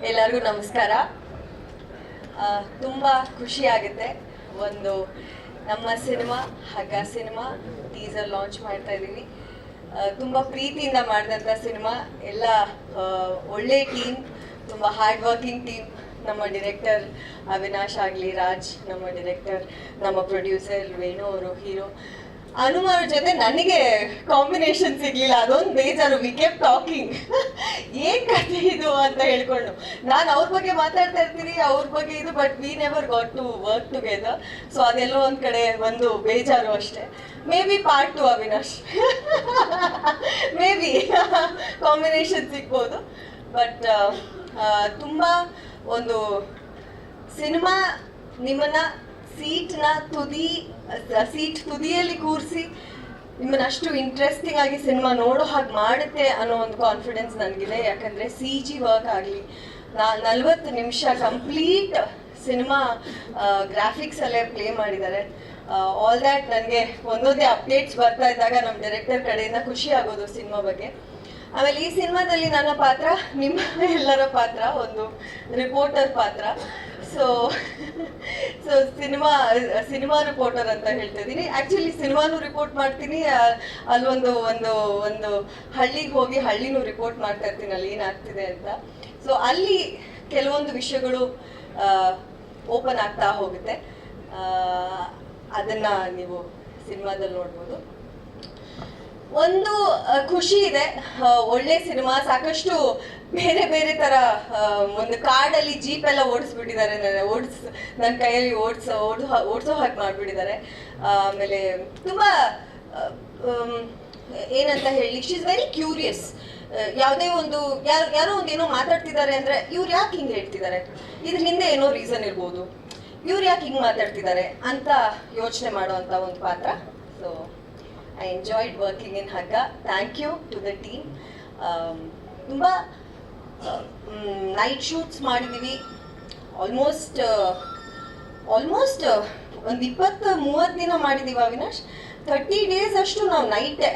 ಎಲ್ಲರಿಗೂ ನಮಸ್ಕಾರ. ತುಂಬ ಖುಷಿ ಆಗುತ್ತೆ. ಒಂದು ನಮ್ಮ ಸಿನಿಮಾ ಹಗ್ಗ ಸಿನಿಮಾ ಟೀಸರ್ ಲಾಂಚ್ ಮಾಡ್ತಾ ಇದ್ದೀವಿ. ತುಂಬ ಪ್ರೀತಿಯಿಂದ ಮಾಡಿದಂಥ ಸಿನಿಮಾ. ಎಲ್ಲ ಒಳ್ಳೆ ಟೀಮ್, ತುಂಬ ಹಾರ್ಡ್ ವರ್ಕಿಂಗ್ ಟೀಮ್. ನಮ್ಮ ಡೈರೆಕ್ಟರ್ ಅವಿನಾಶ್ ಆಗಲಿ, ರಾಜ್ ನಮ್ಮ ಡೈರೆಕ್ಟರ್, ನಮ್ಮ ಪ್ರೊಡ್ಯೂಸರ್ ವೇಣು ಅವರು ಹೀರೋ. ಹನುಮಾನ್ ಜೊತೆ ನನಗೆ ಕಾಂಬಿನೇಷನ್ ಸಿಗ್ಲಿಲ್ಲ, ಅದೊಂದು ಬೇಜಾರು. ವಿ ಕೆಪ್ ಟಾಕಿಂಗ್, ಏನ್ ಕಥೆ ಇದು ಅಂತ ಹೇಳ್ಕೊಂಡು. ನಾನು ಅವ್ರ ಬಗ್ಗೆ ಮಾತಾಡ್ತಾ ಇರ್ತೀನಿ, ಅವ್ರ ಬಗ್ಗೆ ಇದು, but we never got to work together. So ಅದೆಲ್ಲೋ ಒಂದ್ ಕಡೆ ಒಂದು ಬೇಜಾರು ಅಷ್ಟೇ. Maybe part 2 Avinash maybe combination ಸಿಗ್ಬೋದು. ಬಟ್ ತುಂಬ ಒಂದು ಸಿನಿಮಾ ನಿಮ್ಮನ್ನ ಸೀಟ್ ತುದಿಯಲ್ಲಿ ಕೂರಿಸಿ ನಿಮ್ಮನ್ನ ಅಷ್ಟು ಇಂಟ್ರೆಸ್ಟಿಂಗ್ ಆಗಿ ಸಿನಿಮಾ ನೋಡೋ ಹಾಗೆ ಮಾಡುತ್ತೆ ಅನ್ನೋ ಒಂದು ಕಾನ್ಫಿಡೆನ್ಸ್ ನನಗಿದೆ. ಯಾಕಂದರೆ CG ವರ್ಕ್ ಆಗಲಿ, 40 ನಿಮಿಷ ಕಂಪ್ಲೀಟ್ ಸಿನಿಮಾ ಗ್ರಾಫಿಕ್ಸ್ ಅಲ್ಲೇ ಪ್ಲೇ ಮಾಡಿದ್ದಾರೆ. ಆಲ್ ದ್ಯಾಟ್ ನನಗೆ ಒಂದೊಂದೇ ಅಪ್ಡೇಟ್ಸ್ ಬರ್ತಾ ಇದ್ದಾಗ ನಮ್ಮ ಡೈರೆಕ್ಟರ್ ಕಡೆಯಿಂದ ಖುಷಿ ಆಗೋದು ಸಿನಿಮಾ ಬಗ್ಗೆ. ಆಮೇಲೆ ಈ ಸಿನಿಮಾದಲ್ಲಿ ನನ್ನ ಪಾತ್ರ, ನಿಮ್ಮ ಎಲ್ಲರ ಪಾತ್ರ, ಒಂದು ರಿಪೋರ್ಟರ್ ಪಾತ್ರ. ಸೊ ಸಿನಿಮಾ ರಿಪೋರ್ಟರ್ ಅಂತ ಹೇಳ್ತಾ ಇದ್ದೀನಿ. ಆ್ಯಕ್ಚುಲಿ ಸಿನಿಮಾನು ರಿಪೋರ್ಟ್ ಮಾಡ್ತೀನಿ, ಅಲ್ಲೊಂದು ಒಂದು ಒಂದು ಹಳ್ಳಿಗೆ ಹೋಗಿ ಹಳ್ಳಿನೂ ರಿಪೋರ್ಟ್ ಮಾಡ್ತಾ ಇರ್ತೀನಿ, ಅಲ್ಲಿ ಏನಾಗ್ತಿದೆ ಅಂತ. ಸೊ ಅಲ್ಲಿ ಕೆಲವೊಂದು ವಿಷಯಗಳು ಓಪನ್ ಆಗ್ತಾ ಹೋಗುತ್ತೆ. ಅದನ್ನು ನೀವು ಸಿನಿಮಾದಲ್ಲಿ ನೋಡ್ಬೋದು. ಒಂದು ಖುಷಿ ಇದೆ, ಒಳ್ಳೆ ಸಿನಿಮಾ. ಸಾಕಷ್ಟು ಬೇರೆ ಬೇರೆ ಥರ ಒಂದು ಕಾಡಲ್ಲಿ ಜೀಪ್ ಎಲ್ಲ ಓಡಿಸ್ಬಿಟ್ಟಿದ್ದಾರೆ, ನನ್ನ ಕೈಯಲ್ಲಿ ಓಡಿಸೋ ಹಾಗೆ ಮಾಡಿಬಿಟ್ಟಿದ್ದಾರೆ. ಆಮೇಲೆ ತುಂಬ ಏನಂತ ಹೇಳಿ, ಶಿ ಇಸ್ ವೆರಿ ಕ್ಯೂರಿಯಸ್. ಯಾವುದೇ ಒಂದು ಯಾರೋ ಒಂದು ಏನೋ ಮಾತಾಡ್ತಿದ್ದಾರೆ ಅಂದರೆ ಇವ್ರು ಯಾಕೆ ಹಿಂಗೆ ಹೇಳ್ತಿದ್ದಾರೆ, ಇದ್ರ ಹಿಂದೆ ಏನೋ ರೀಸನ್ ಇರ್ಬೋದು, ಇವ್ರು ಯಾಕೆ ಹಿಂಗೆ ಮಾತಾಡ್ತಿದ್ದಾರೆ ಅಂತ ಯೋಚನೆ ಮಾಡುವಂಥ ಒಂದು ಪಾತ್ರ. So I enjoyed working in Hagga. Thank you to the team. ತುಂಬ ನೈಟ್ ಶೂಟ್ಸ್ ಮಾಡಿದ್ದೀವಿ. ಆಲ್ಮೋಸ್ಟ್ ಒಂದು 20-30 ದಿನ ಮಾಡಿದ್ದೀವಿ ಅವಿನಾಶ್. 30 days ಅಷ್ಟು ನಾವು ನೈಟೇ.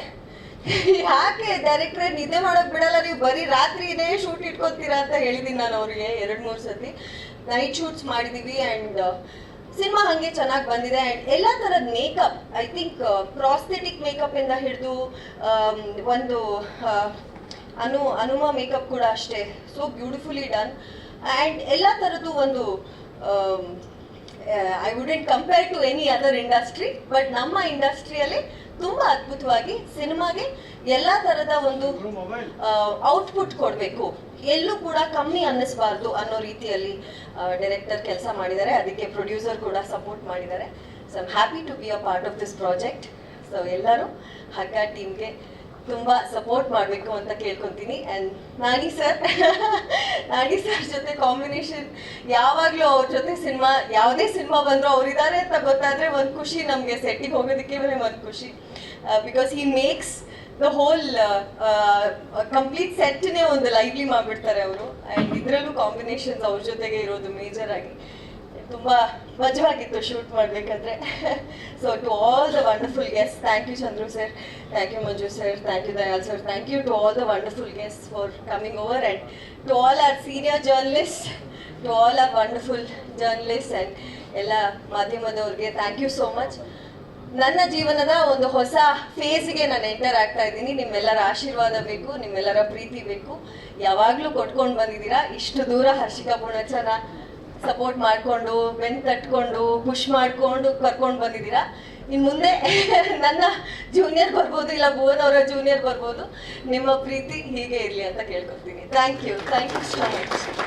ಯಾಕೆ ಡೈರೆಕ್ಟ್ರೇ ನಿದ್ದೆ ಮಾಡೋಕೆ ಬಿಡಲ್ಲ, ನೀವು ಬರೀ ರಾತ್ರಿನೇ ಶೂಟ್ ಇಟ್ಕೊತೀರಾ ಅಂತ ಹೇಳಿದ್ದೀನಿ ನಾನು ಅವ್ರಿಗೆ 2-3 ಸತಿ. ನೈಟ್ ಶೂಟ್ಸ್ ಮಾಡಿದ್ದೀವಿ. ಆ್ಯಂಡ್ ಸಿನಿಮಾ ಹಾಗೆ ಚೆನ್ನಾಗಿ ಬಂದಿದೆ. ಆ್ಯಂಡ್ ಎಲ್ಲ ಥರದ makeup, I think prosthetic makeup ಇಂದ ಹಿಡಿದು ಒಂದು ಹನುಮ ಮೇಕಪ್ ಕೂಡ ಅಷ್ಟೇ, ಸೋ ಬ್ಯೂಟಿಫುಲಿ ಡನ್. ಆ್ಯಂಡ್ ಎಲ್ಲ ಥರದ್ದು ಒಂದು I wouldn't compare to any other industry, but ನಮ್ಮ ಇಂಡಸ್ಟ್ರಿಯಲ್ಲಿ ತುಂಬ ಅದ್ಭುತವಾಗಿ ಸಿನಿಮಾಗೆ ಎಲ್ಲ ಥರದ ಒಂದು ಔಟ್ಪುಟ್ ಕೊಡಬೇಕು, ಎಲ್ಲೂ ಕೂಡ ಕಮ್ಮಿ ಅನ್ನಿಸ್ಬಾರ್ದು ಅನ್ನೋ ರೀತಿಯಲ್ಲಿ ಡೈರೆಕ್ಟರ್ ಕೆಲಸ ಮಾಡಿದ್ದಾರೆ. ಅದಕ್ಕೆ ಪ್ರೊಡ್ಯೂಸರ್ ಕೂಡ ಸಪೋರ್ಟ್ ಮಾಡಿದ್ದಾರೆ. So I'm happy to be a part of this project. So ಎಲ್ಲರೂ ಹಗ್ಗ ಟೀಮ್ಗೆ ತುಂಬ ಸಪೋರ್ಟ್ ಮಾಡಬೇಕು ಅಂತ ಕೇಳ್ಕೊತೀನಿ. ಆ್ಯಂಡ್ ನಾಣಿ ಸರ್ ಜೊತೆ ಕಾಂಬಿನೇಷನ್ ಯಾವಾಗಲೂ, ಅವ್ರ ಜೊತೆ ಯಾವುದೇ ಸಿನಿಮಾ ಬಂದರೂ ಅವರಿದ್ದಾರೆ ಅಂತ ಗೊತ್ತಾದರೆ ಒಂದು ಖುಷಿ ನಮಗೆ. ಸೆಟ್ಟಿಗೆ ಹೋಗೋದಕ್ಕೆ ಒಂದು ಖುಷಿ, because he makes the whole complete ಸೆಟ್ನೇ ಒಂದು ಲೈವ್ಲಿ ಮಾಡಿಬಿಡ್ತಾರೆ ಅವರು. ಆ್ಯಂಡ್ ಇದರಲ್ಲೂ ಕಾಂಬಿನೇಷನ್ಸ್ ಅವ್ರ ಜೊತೆಗೆ ಇರೋದು ಮೇಜರ್ ಆಗಿ ತುಂಬ ಮಜವಾಗಿತ್ತು ಶೂಟ್ ಮಾಡಬೇಕಾದ್ರೆ. So to all the wonderful guest, thank you Chandru sir, thank you Manju sir, thank you Dayal sir, thank you to all the wonderful guest for coming over. And to all our senior journalist, to all our wonderful journalist and ಎಲ್ಲ ಮಾಧ್ಯಮದವ್ರಿಗೆ thank you so much. ನನ್ನ ಜೀವನದ ಒಂದು ಹೊಸ ಫೇಸ್ಗೆ ನಾನು enter ಆಗ್ತಾ ಇದ್ದೀನಿ. ನಿಮ್ಮೆಲ್ಲರ ಆಶೀರ್ವಾದ ಬೇಕು, ನಿಮ್ಮೆಲ್ಲರ ಪ್ರೀತಿ ಬೇಕು. ಯಾವಾಗಲೂ ಕೊಟ್ಕೊಂಡು ಬಂದಿದ್ದೀರಾ. ಇಷ್ಟು ದೂರ ಹರ್ಷಿಕಾ ಪೂರ್ಣಚನ ಸಪೋರ್ಟ್ ಮಾಡಿಕೊಂಡು, ಬೆನ್ನು ತಟ್ಕೊಂಡು, ಪುಷ್ ಮಾಡಿಕೊಂಡು ಕರ್ಕೊಂಡು ಬಂದಿದ್ದೀರಾ. ಇನ್ನು ಮುಂದೆ ನನ್ನ ಜೂನಿಯರ್ ಬರ್ಬೋದು, ಇಲ್ಲ ಭುವನ್ ಅವರ ಜೂನಿಯರ್ ಬರ್ಬೋದು. ನಿಮ್ಮ ಪ್ರೀತಿ ಹೀಗೆ ಇರಲಿ ಅಂತ ಕೇಳ್ಕೊತೀನಿ. Thank you so much.